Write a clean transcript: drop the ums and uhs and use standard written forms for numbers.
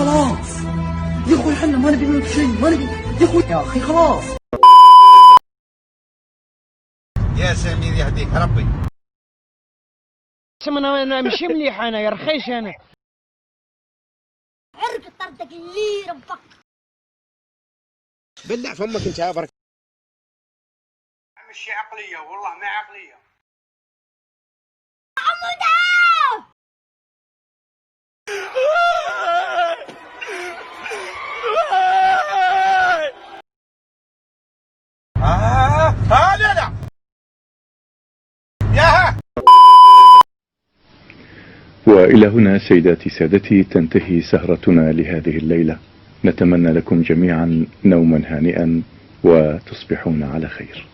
خلاص يا اخوي، حنا ما نبي منك شيء، ما نبي يا اخوي، يا اخي خلاص. يا سمير يهديك ربي. انا مش مليح، انا يا رخيش انا. عرق طردك اللي ربك. بلع فمك انت يا بركة. مش عقلية والله ما عقلية. لا لا ياها. وإلى هنا سيداتي سادتي تنتهي سهرتنا لهذه الليلة. نتمنى لكم جميعا نوما هانئا وتصبحون على خير.